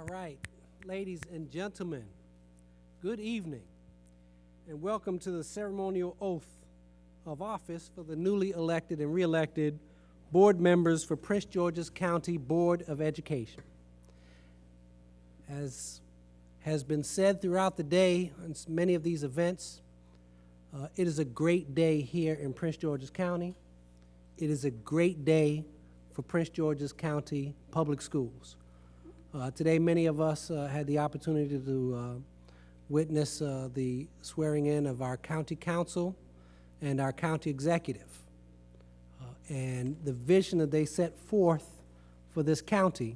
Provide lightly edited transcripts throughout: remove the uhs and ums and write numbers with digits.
All right, ladies and gentlemen, good evening, and welcome to the ceremonial oath of office for the newly elected and re-elected board members for Prince George's County Board of Education. As has been said throughout the day on many of these events, it is a great day here in Prince George's County. It is a great day for Prince George's County Public Schools. Today, many of us had the opportunity to witness the swearing in of our county council and our county executive. And the vision that they set forth for this county,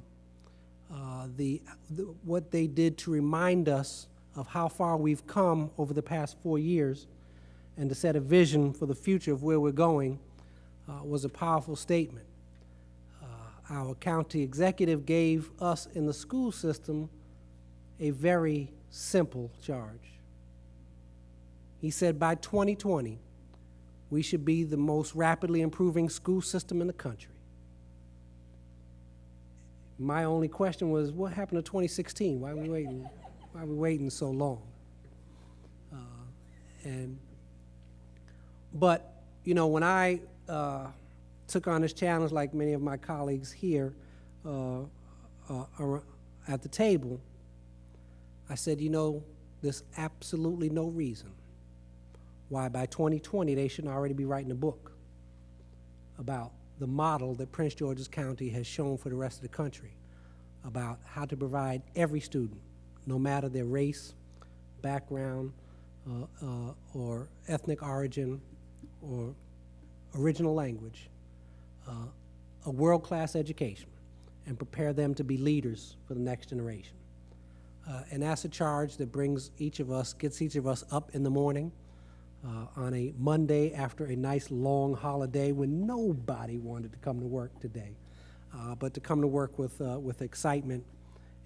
what they did to remind us of how far we've come over the past 4 years and to set a vision for the future of where we're going was a powerful statement. Our county executive gave us in the school system a very simple charge. He said by 2020, we should be the most rapidly improving school system in the country. My only question was, what happened to 2016? Why are we waiting? Why are we waiting so long? But you know, when I took on this challenge, like many of my colleagues here at the table, I said, you know, there's absolutely no reason why by 2020 they should already be writing a book about the model that Prince George's County has shown for the rest of the country about how to provide every student, no matter their race, background, or ethnic origin, or original language, a world-class education and prepare them to be leaders for the next generation. And that's a charge that gets each of us up in the morning on a Monday after a nice long holiday when nobody wanted to come to work today, but to come to work with excitement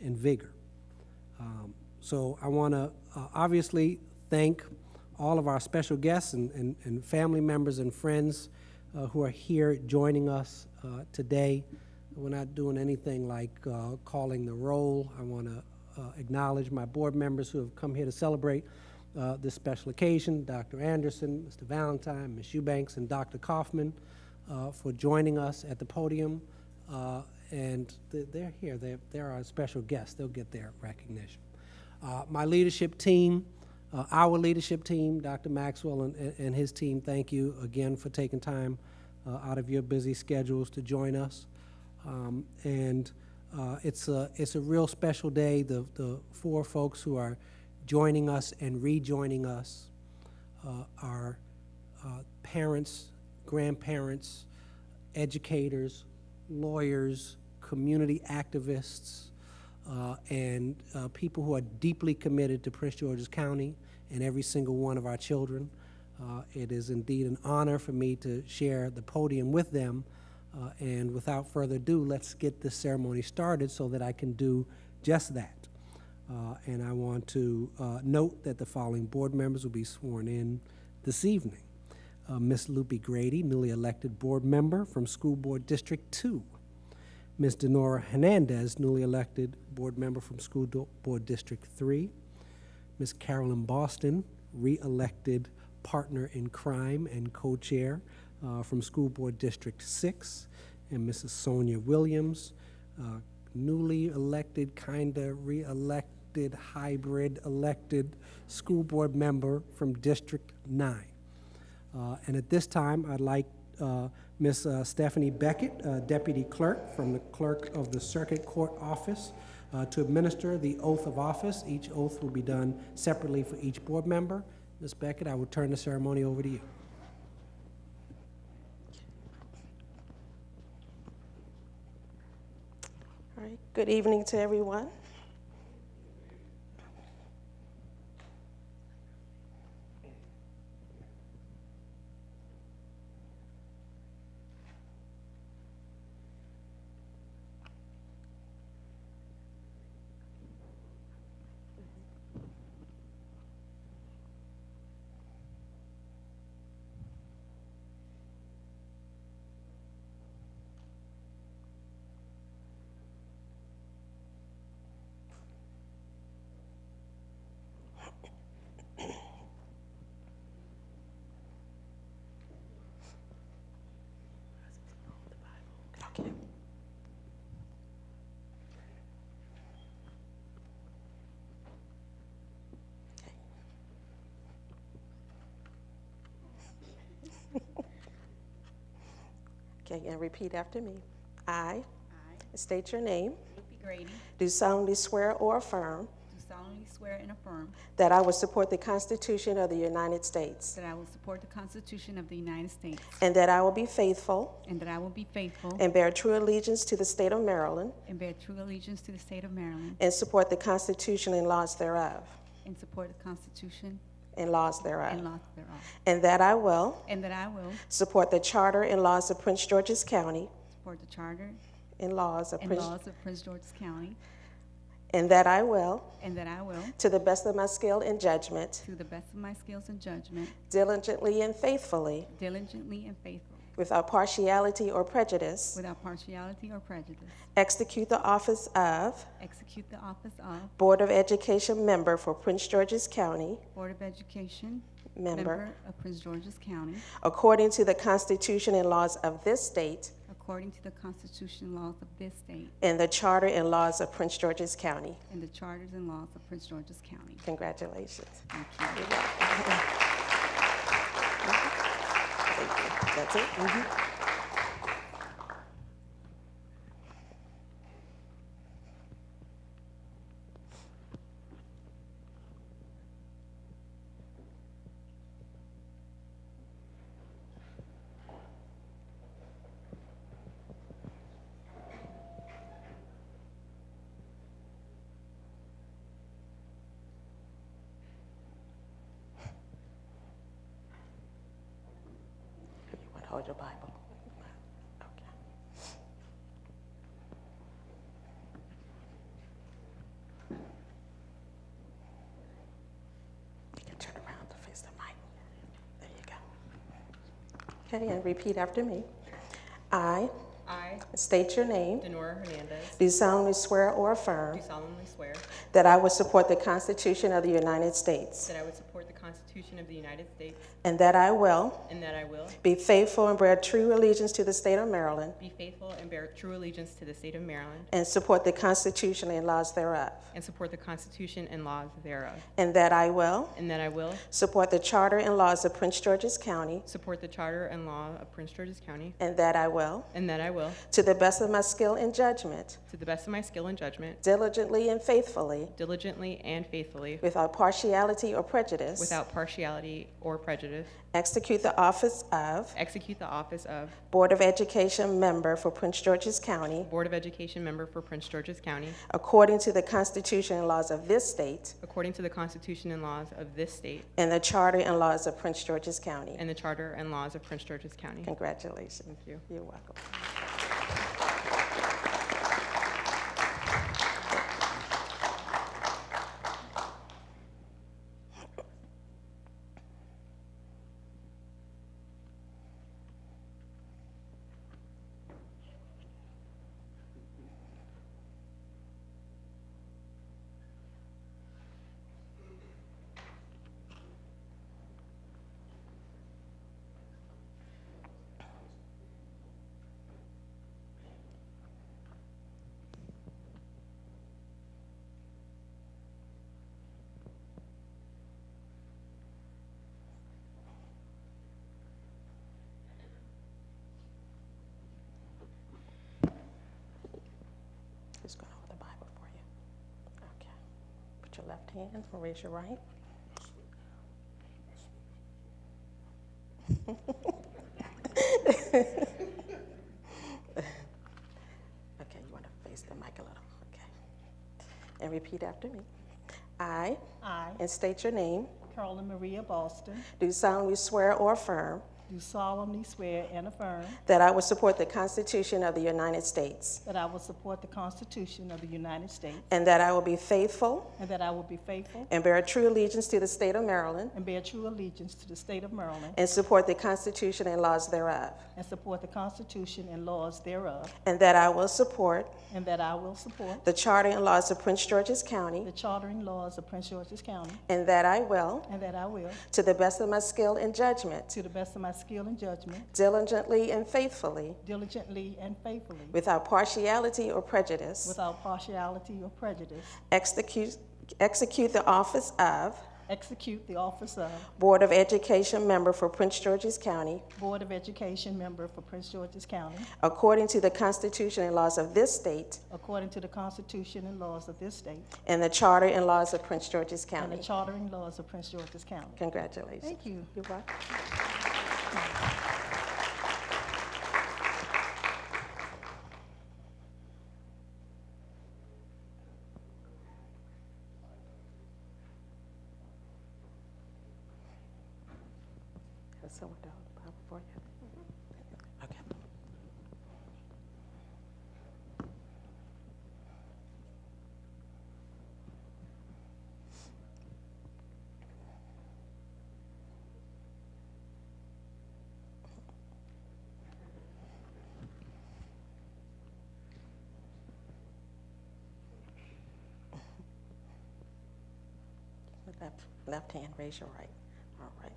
and vigor. So I want to obviously thank all of our special guests and family members and friends who are here joining us today. We're not doing anything like calling the roll. I want to acknowledge my board members who have come here to celebrate this special occasion, Dr. Anderson, Mr. Valentine, Ms. Eubanks, and Dr. Kaufman for joining us at the podium. And they're here. They're our special guests. They'll get their recognition. My leadership team, our leadership team, Dr. Maxwell and his team, thank you again for taking time out of your busy schedules to join us. It's a real special day. The four folks who are joining us and rejoining us are parents, grandparents, educators, lawyers, community activists, and people who are deeply committed to Prince George's County and every single one of our children. It is indeed an honor for me to share the podium with them. And without further ado, let's get this ceremony started so that I can do just that. And I want to note that the following board members will be sworn in this evening. Ms. Lupe Grady, newly elected board member from School Board District 2. Ms. Denora Hernandez, newly elected board member from School Board District 3. Ms. Carolyn Boston, re-elected partner in crime and co-chair from School Board District 6. And Mrs. Sonia Williams, newly elected, kinda re-elected, hybrid elected school board member from District 9. And at this time, I'd like Ms. Stephanie Beckett, Deputy Clerk from the Clerk of the Circuit Court Office, to administer the oath of office. Each oath will be done separately for each board member. Ms. Beckett, I will turn the ceremony over to you. All right, good evening to everyone. Okay. Okay, and repeat after me. I state your name. Whoopi Grady, Do solemnly swear or affirm do solemnly swear and affirm that I will support the Constitution of the United States that I will support the Constitution of the United States and that I will be faithful and that I will be faithful and bear true allegiance to the state of Maryland and bear true allegiance to the state of Maryland and support the Constitution and laws thereof and support the Constitution and laws thereof, and laws thereof, and that I will and that I will support the charter and laws of Prince George's County support the charter and laws of and Prince, laws of Prince George's County, and that I will, and that I will, to the best of my skill and judgment, to the best of my skills and judgment, diligently and faithfully, diligently and faithfully, without partiality or prejudice, without partiality or prejudice, execute the office of execute the office of Board of Education member for Prince George's County, Board of Education member, of Prince George's County, according to the Constitution and laws of this state, according to the Constitution and laws of this state, and the charter and laws of Prince George's County. and the charters and laws of Prince George's County. Congratulations. Thank you. Thank you. That's it? You want to hold your Bible? Okay. You can turn around to face the mic. There you go. Okay, and repeat after me. I I, state your name. Denora Hernandez, Do solemnly swear or affirm do solemnly swear that I will support the Constitution of the United States that I would support the Constitution of the United States and that I will and that I will be faithful and bear true allegiance to the state of Maryland be faithful and bear true allegiance to the state of Maryland and support the Constitution and laws thereof, and support the Constitution and laws thereof, and that I will and that I will support the charter and laws of Prince George's County, support the charter and law of Prince George's County, and that I will, and that I will, to the best of my skill and judgment, to the best of my skill and judgment, diligently and faithfully, diligently and faithfully, without partiality or prejudice, without partiality or prejudice, execute the office of execute the office of Board of Education member for Prince George's County Board of Education member for Prince George's County, according to the Constitution and laws of this state according to the Constitution and laws of this state, and the charter and laws of Prince George's County. and the charter and laws of Prince George's County. Congratulations. Thank you. You're welcome. Just going to hold the Bible for you. Okay. Put your left hand and raise your right. Okay, you want to face the mic a little. Okay. And repeat after me. I, and state your name, Carolyn Maria Boston, do solemnly swear or affirm do solemnly swear and affirm that I will support the Constitution of the United States that I will support the Constitution of the United States and that I will be faithful and that I will be faithful and bear true allegiance to the state of Maryland and bear true allegiance to the state of Maryland and support the Constitution and laws thereof, and support the Constitution and laws thereof, and that I will support and that I will support the charter and laws of Prince George's County, the charter and laws of Prince George's County, and that I will, and that I will, to the best of my skill and judgment, to the best of my skill and judgment, diligently and faithfully, diligently and faithfully, without partiality or prejudice, without partiality or prejudice, execute the office of execute the office of Board of Education Member for Prince George's County Board of Education Member for Prince George's County, according to the Constitution and laws of this state according to the Constitution and laws of this state, and the Charter and laws of Prince George's and County. the Charter and laws of Prince George's County. Congratulations. Thank you. You're welcome. Has someone down the Bible for you? Okay. Left hand, raise your right. All right.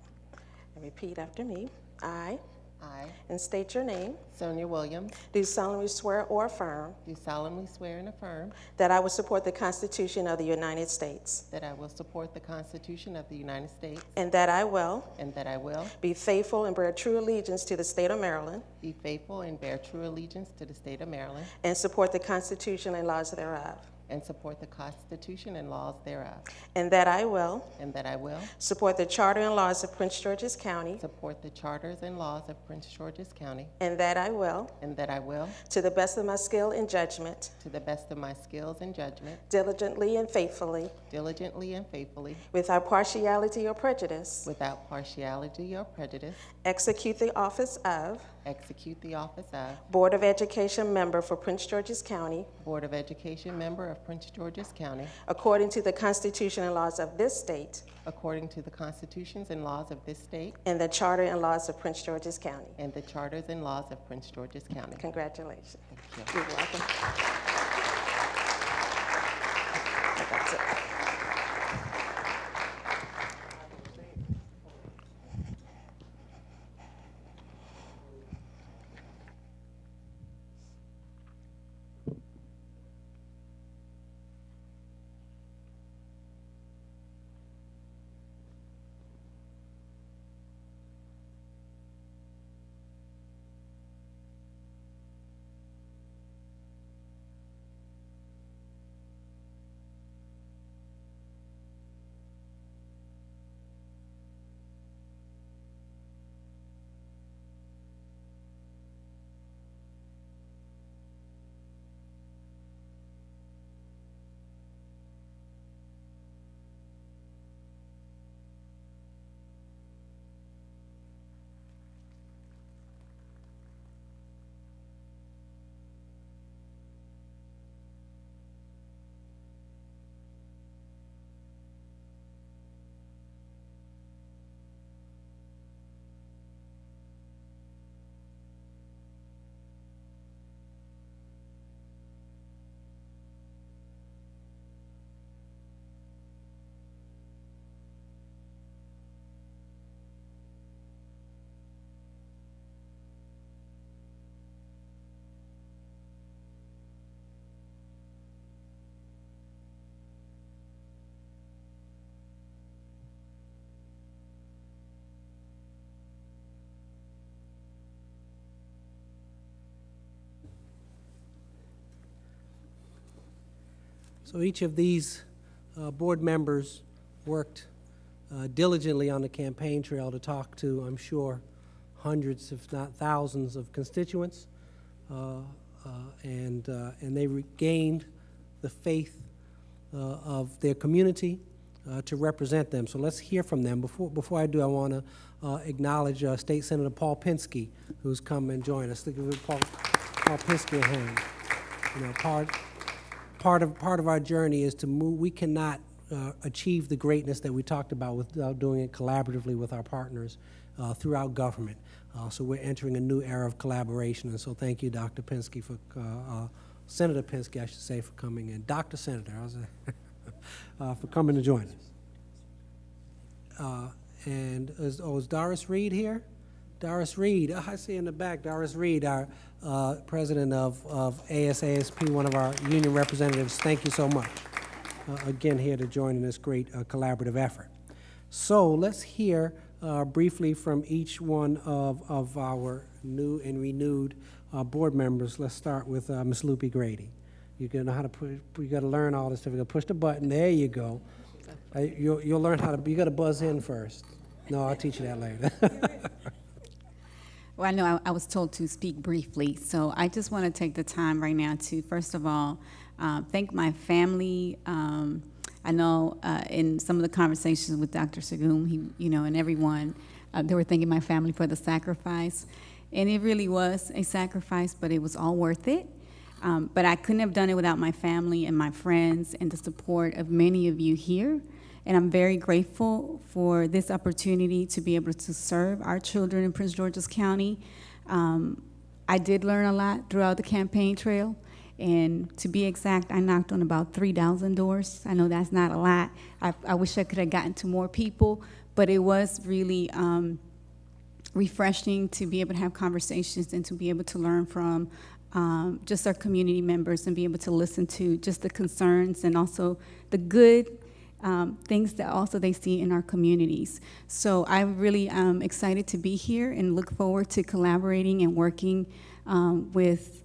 And repeat after me. I, I, and state your name, Sonia Williams, do solemnly swear or affirm do solemnly swear and affirm that I will support the Constitution of the United States that I will support the Constitution of the United States and that I will and that I will be faithful and bear true allegiance to the state of Maryland be faithful and bear true allegiance to the state of Maryland and support the Constitution and laws thereof, and support the Constitution and laws thereof, and that I will and that I will support the Charter and laws of Prince George's County, support the charters and laws of Prince George's County, and that I will, and that I will, to the best of my skill and judgment, to the best of my skills and judgment, diligently and faithfully, diligently and faithfully, without partiality or prejudice, without partiality or prejudice, execute the office of execute the office of Board of Education Member for Prince George's County Board of Education Member of Prince George's County, according to the Constitution and laws of this state according to the constitutions and laws of this state and the Charter and laws of Prince George's County. and the charters and laws of Prince George's County. Congratulations. Thank you. You're welcome. That's it. So each of these board members worked diligently on the campaign trail to talk to, I'm sure, hundreds, if not thousands, of constituents, and they regained the faith of their community to represent them. So let's hear from them. Before I do, I want to acknowledge State Senator Paul Pinsky, who's come and joined us. Give Paul Pinsky a hand. You know, part of our journey is to move. We cannot achieve the greatness that we talked about without doing it collaboratively with our partners throughout government. So we're entering a new era of collaboration, and so thank you, Dr. Pinsky, for Senator Pinsky, I should say, for coming in. Dr. Senator, for coming to join us. And is Doris Reed here? Doris Reed, I see in the back, Doris Reed, our president of ASASP, one of our union representatives. Thank you so much. Again, here to join in this great collaborative effort. So let's hear briefly from each one of our new and renewed board members. Let's start with Ms. Lupe Grady. You're gonna know how to you gotta learn all this stuff. You gotta push the button. There you go. You'll learn how to. You gotta buzz in first. No, I'll teach you that later. Well, I know I was told to speak briefly, so I just want to take the time right now to, first of all, thank my family. I know in some of the conversations with Dr. Sagum, and everyone, they were thanking my family for the sacrifice. And it really was a sacrifice, but it was all worth it. But I couldn't have done it without my family and my friends and the support of many of you here. And I'm very grateful for this opportunity to be able to serve our children in Prince George's County. I did learn a lot throughout the campaign trail. And to be exact, I knocked on about 3,000 doors. I know that's not a lot. I wish I could have gotten to more people, but it was really refreshing to be able to have conversations and to be able to learn from just our community members and be able to listen to just the concerns and also the good things that also they see in our communities. So I'm really excited to be here and look forward to collaborating and working with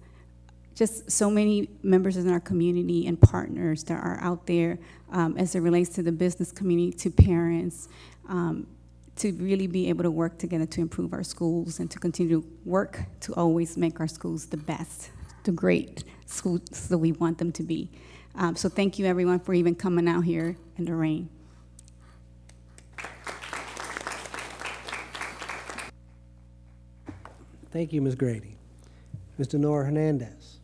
just so many members in our community and partners that are out there as it relates to the business community, to parents, to really be able to work together to improve our schools and to continue to work to always make our schools the best, the great schools that we want them to be. So thank you, everyone, for even coming out here in the rain. Thank you, Ms. Grady. Mr. Nora Hernandez.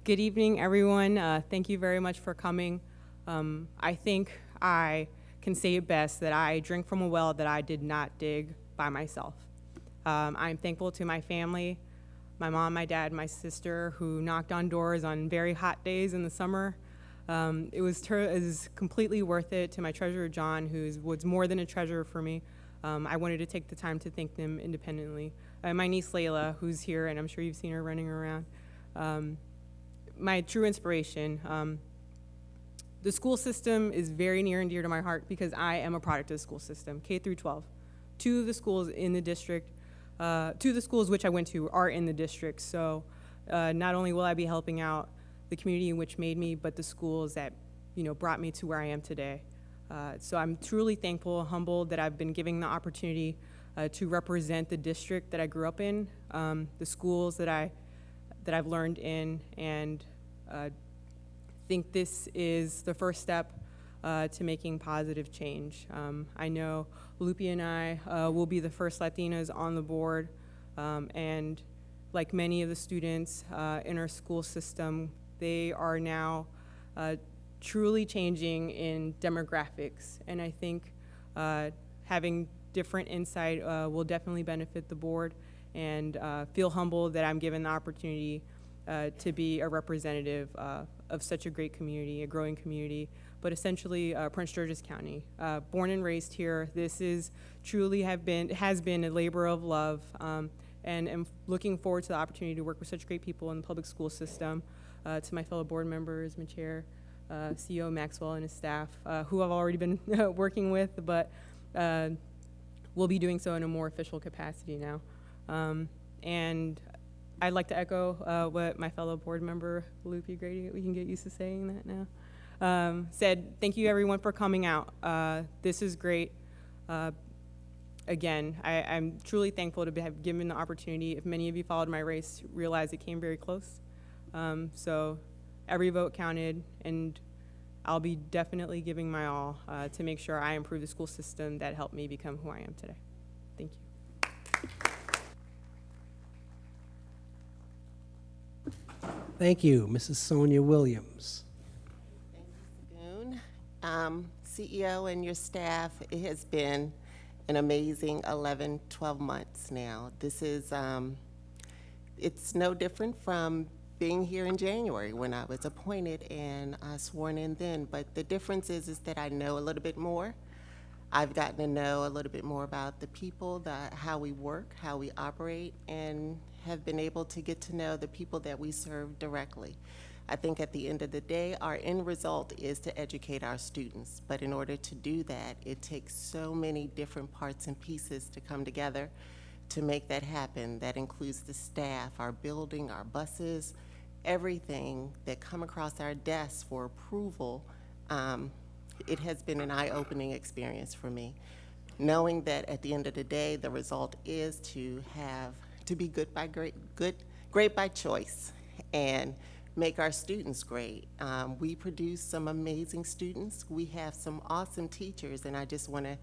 Good evening, everyone. Thank you very much for coming. I think I can say it best that I drink from a well that I did not dig by myself. I'm thankful to my family, my mom, my dad, my sister, who knocked on doors on very hot days in the summer. It was completely worth it. To my treasurer, John, who was more than a treasurer for me. I wanted to take the time to thank them independently. My niece, Layla, who's here, and I'm sure you've seen her running around. My true inspiration. The school system is very near and dear to my heart because I am a product of the school system, K through 12. Two of the schools in the district, two of the schools which I went to are in the district. So not only will I be helping out the community in which made me, but the schools that brought me to where I am today. So I'm truly thankful, humbled that I've been given the opportunity to represent the district that I grew up in, the schools that I've learned in, and think this is the first step to making positive change. I know Lupe and I will be the first Latinas on the board, and like many of the students in our school system, they are now truly changing in demographics, and I think having different insight will definitely benefit the board, and feel humbled that I'm given the opportunity to be a representative of such a great community, a growing community, but essentially Prince George's County. Born and raised here, this is truly has been a labor of love, and am looking forward to the opportunity to work with such great people in the public school system. To my fellow board members, my chair, CEO Maxwell and his staff, who I've already been working with, but will be doing so in a more official capacity now. And I'd like to echo what my fellow board member, Lupe Grady, we can get used to saying that now, said. Thank you, everyone, for coming out. This is great. Again, I'm truly thankful to have given the opportunity. If many of you followed my race, realize it came very close. So every vote counted, and I'll be definitely giving my all to make sure I improve the school system that helped me become who I am today. Thank you. Thank you, Mrs. Sonia Williams. Thank you, Spoon. CEO and your staff, it has been an amazing 11, 12 months now. This is, it's no different from being here in January when I was appointed and sworn in then, but the difference is that I know a little bit more I've gotten to know a little bit more about the people, how we work, how we operate, and have been able to get to know the people that we serve directly. I think at the end of the day, our end result is to educate our students. But in order to do that, it takes so many different parts and pieces to come together to make that happen. That includes the staff, our building, our buses, everything that come across our desks for approval. It has been an eye-opening experience for me, knowing that at the end of the day, the result is to be great by choice, and make our students great. We produce some amazing students. We have some awesome teachers, and I just want to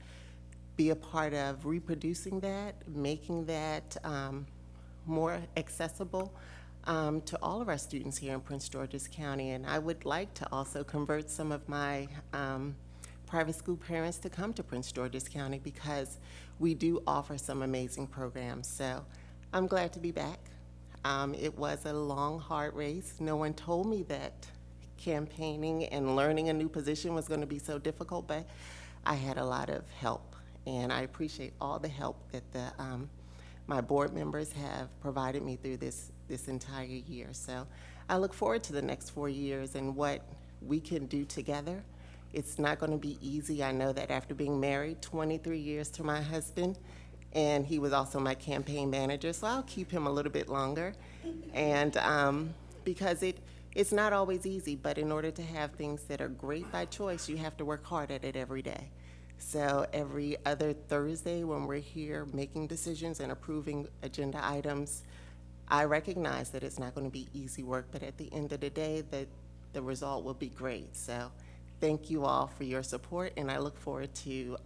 be a part of reproducing that, making that more accessible to all of our students here in Prince George's County. And I would like to also convert some of my private school parents to come to Prince George's County, because we do offer some amazing programs. So I'm glad to be back. It was a long, hard race. No one told me that campaigning and learning a new position was going to be so difficult, but I had a lot of help, and I appreciate all the help that my board members have provided me through this entire year. So I look forward to the next 4 years and what we can do together. It's not going to be easy. I know that after being married 23 years to my husband, and he was also my campaign manager, so I'll keep him a little bit longer. And because it's not always easy, but in order to have things that are great by choice, you have to work hard at it every day. So every other Thursday when we're here making decisions and approving agenda items, I recognize that it's not going to be easy work, but at the end of the day, the result will be great. So thank you all for your support, and I look forward to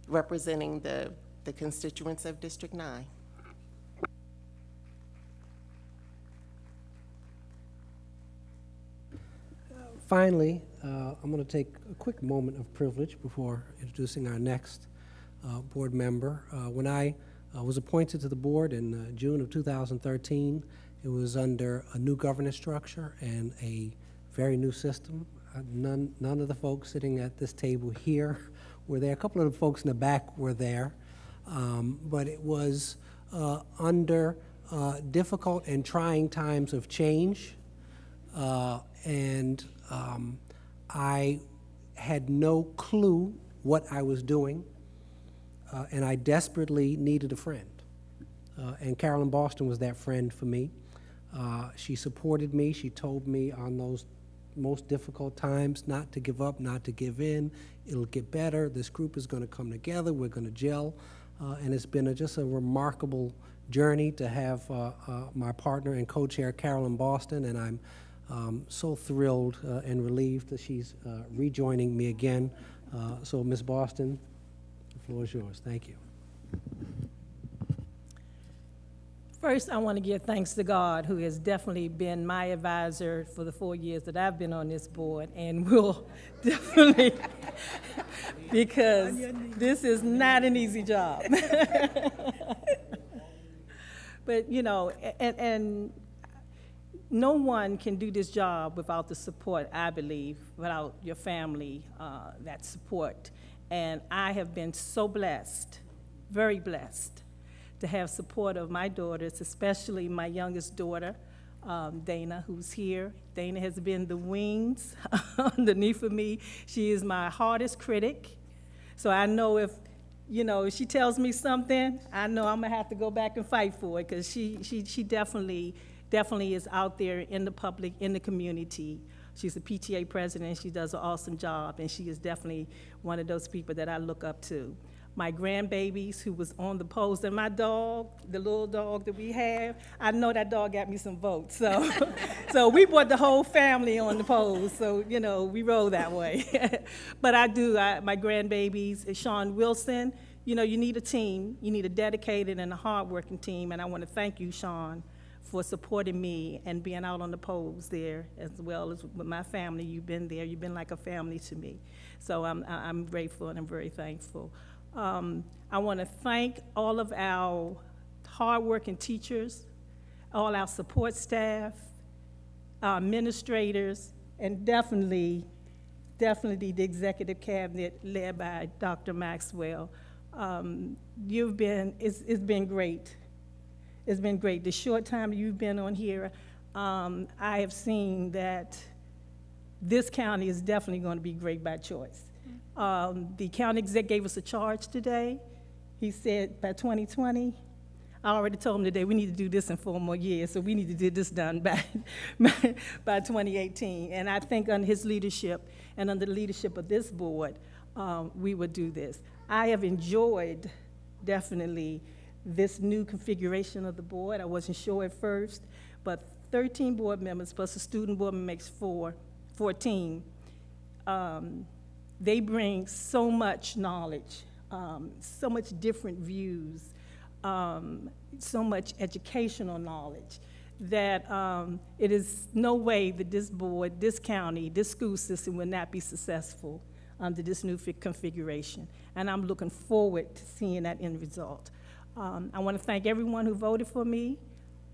representing the constituents of District 9. Finally, I'm going to take a quick moment of privilege before introducing our next board member. When I was appointed to the board in June of 2013, it was under a new governance structure and a very new system. None of the folks sitting at this table here were there. A couple of the folks in the back were there, but it was under difficult and trying times of change, and I had no clue what I was doing, and I desperately needed a friend. And Carolyn Boston was that friend for me. She supported me. She told me on those most difficult times not to give up, not to give in. It'll get better. This group is going to come together. We're going to gel. And it's been just a remarkable journey to have my partner and co-chair, Carolyn Boston, and I'm so thrilled and relieved that she's rejoining me again. So, Ms. Boston, the floor is yours. Thank you. First, I want to give thanks to God, who has definitely been my advisor for the 4 years that I've been on this board, and will definitely, because this is not an easy job. But, you know, and no one can do this job without the support, I believe, without your family, that support. And I have been so blessed, very blessed, to have support of my daughters, especially my youngest daughter, Dana, who's here. Dana has been the wings underneath of me. She is my hardest critic. So I know if she tells me something, I know I'm gonna have to go back and fight for it, because she definitely is out there in the public, in the community. She's a PTA president. She does an awesome job, and she is definitely one of those people that I look up to. My grandbabies, who was on the post, and my dog, the little dog that we have, I know that dog got me some votes. So, so we brought the whole family on the post. So, we roll that way. But my grandbabies, Sean Wilson, you need a team. You need a dedicated and a hardworking team. And I want to thank you, Sean, for supporting me and being out on the polls there, as well as with my family. You've been there. You've been like a family to me. So I'm grateful and I'm very thankful. I want to thank all of our hardworking teachers, all our support staff, our administrators, and definitely definitely the executive cabinet led by Dr. Maxwell. It's been great. It's been great. The short time you've been on here, I have seen that this county is definitely going to be great by choice. The county exec gave us a charge today. He said by 2020, I already told him today we need to do this in 4 more years, so we need to get this done by 2018. And I think under his leadership and under the leadership of this board, we would do this. I have enjoyed definitely this new configuration of the board. I wasn't sure at first, but 13 board members plus a student board member makes 14. They bring so much knowledge, so much different views, so much educational knowledge that it is no way that this board, this county, this school system will not be successful under this new configuration. And I'm looking forward to seeing that end result. I want to thank everyone who voted for me.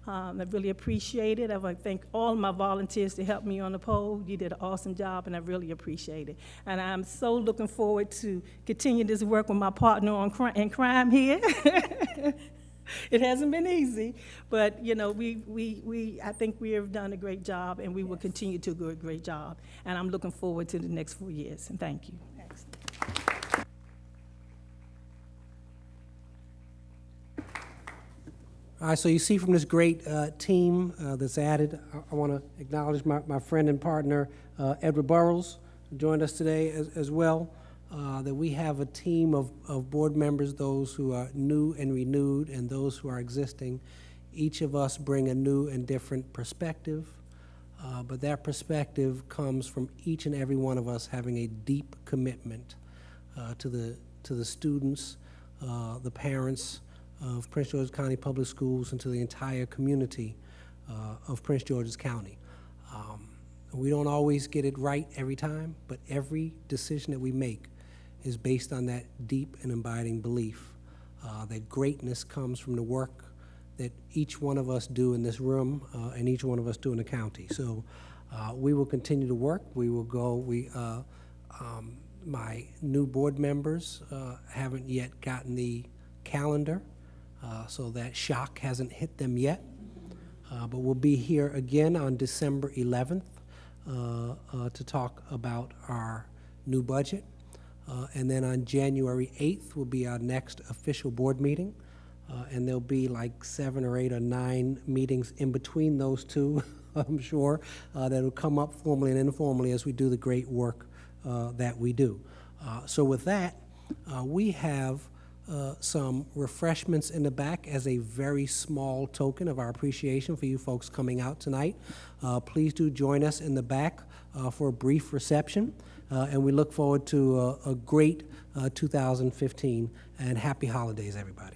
I really appreciate it. I want to thank all my volunteers to help me on the poll. You did an awesome job, and I really appreciate it. And I'm so looking forward to continue this work with my partner in crime here. It hasn't been easy, but you know, I think we have done a great job, and we will continue to do a great job. And I'm looking forward to the next 4 years. And thank you. Thanks. All right, so you see from this great team that's added, I want to acknowledge my friend and partner, Edward Burrows, who joined us today as well, that we have a team of board members, those who are new and renewed and those who are existing. Each of us bring a new and different perspective, but that perspective comes from each and every one of us having a deep commitment to the students, the parents, of Prince George's County Public Schools and to the entire community of Prince George's County. We don't always get it right every time, but every decision that we make is based on that deep and abiding belief that greatness comes from the work that each one of us do in this room and each one of us do in the county. So we will continue to work. We will go. My new board members haven't yet gotten the calendar, so that shock hasn't hit them yet. But we'll be here again on December 11th to talk about our new budget. And then on January 8th will be our next official board meeting. And there'll be like 7 or 8 or 9 meetings in between those two, I'm sure, that'll come up formally and informally as we do the great work that we do. So with that, we have some refreshments in the back as a very small token of our appreciation for you folks coming out tonight. Please do join us in the back for a brief reception, and we look forward to a great 2015, and happy holidays, everybody.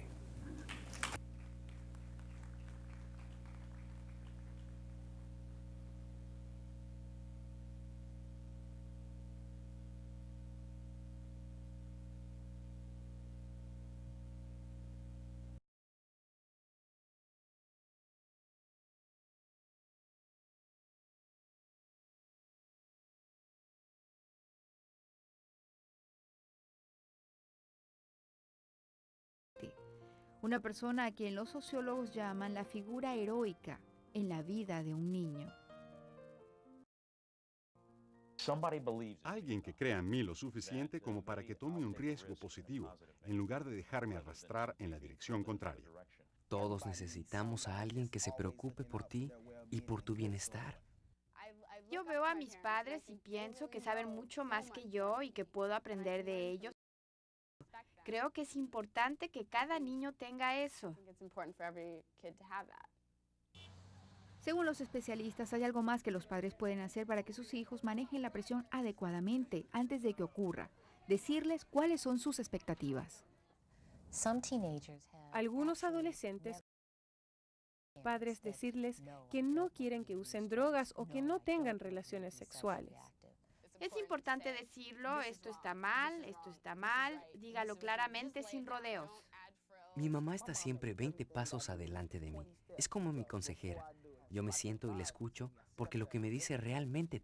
Una persona a quien los sociólogos llaman la figura heroica en la vida de un niño. Alguien que crea en mí lo suficiente como para que tome un riesgo positivo, en lugar de dejarme arrastrar en la dirección contraria. Todos necesitamos a alguien que se preocupe por ti y por tu bienestar. Yo veo a mis padres y pienso que saben mucho más que yo y que puedo aprender de ellos. Creo que es importante que cada niño tenga eso. Según los especialistas, hay algo más que los padres pueden hacer para que sus hijos manejen la presión adecuadamente antes de que ocurra. Decirles cuáles son sus expectativas. Algunos adolescentes, padres decirles que no quieren que usen drogas o que no tengan relaciones sexuales. Es importante decirlo, esto está mal, dígalo claramente sin rodeos. Mi mamá está siempre 20 pasos adelante de mí. Es como mi consejera. Yo me siento y la escucho porque lo que me dice realmente.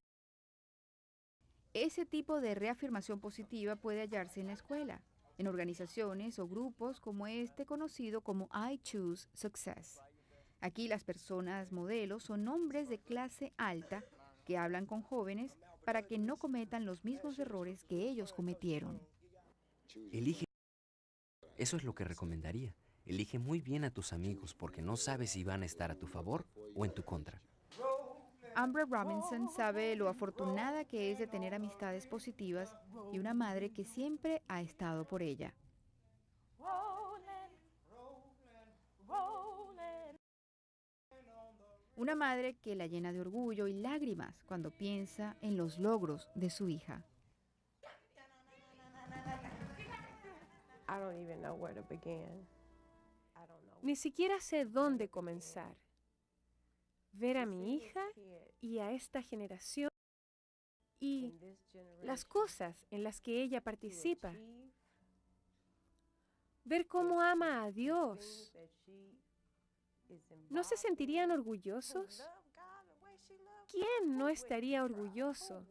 Ese tipo de reafirmación positiva puede hallarse en la escuela, en organizaciones o grupos como este conocido como I Choose Success. Aquí las personas modelos son hombres de clase alta que hablan con jóvenes para que no cometan los mismos errores que ellos cometieron. Elige. Eso es lo que recomendaría. Elige muy bien a tus amigos porque no sabes si van a estar a tu favor o en tu contra. Amber Robinson sabe lo afortunada que es de tener amistades positivas y una madre que siempre ha estado por ella. Una madre que la llena de orgullo y lágrimas cuando piensa en los logros de su hija. Ni siquiera sé dónde comenzar. Ver a mi hija y a esta generación y las cosas en las que ella participa. Ver cómo ama a Dios. ¿No se sentirían orgullosos? ¿Quién no estaría orgulloso?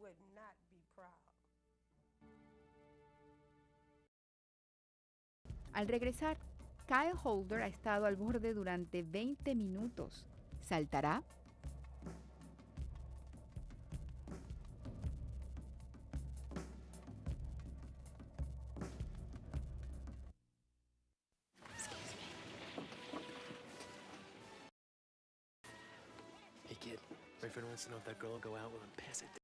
Al regresar, Kyle Holder ha estado al borde durante 20 minutos. ¿Saltará? Hey kid, my friend wants to know if that girl will go out with him. Pass it.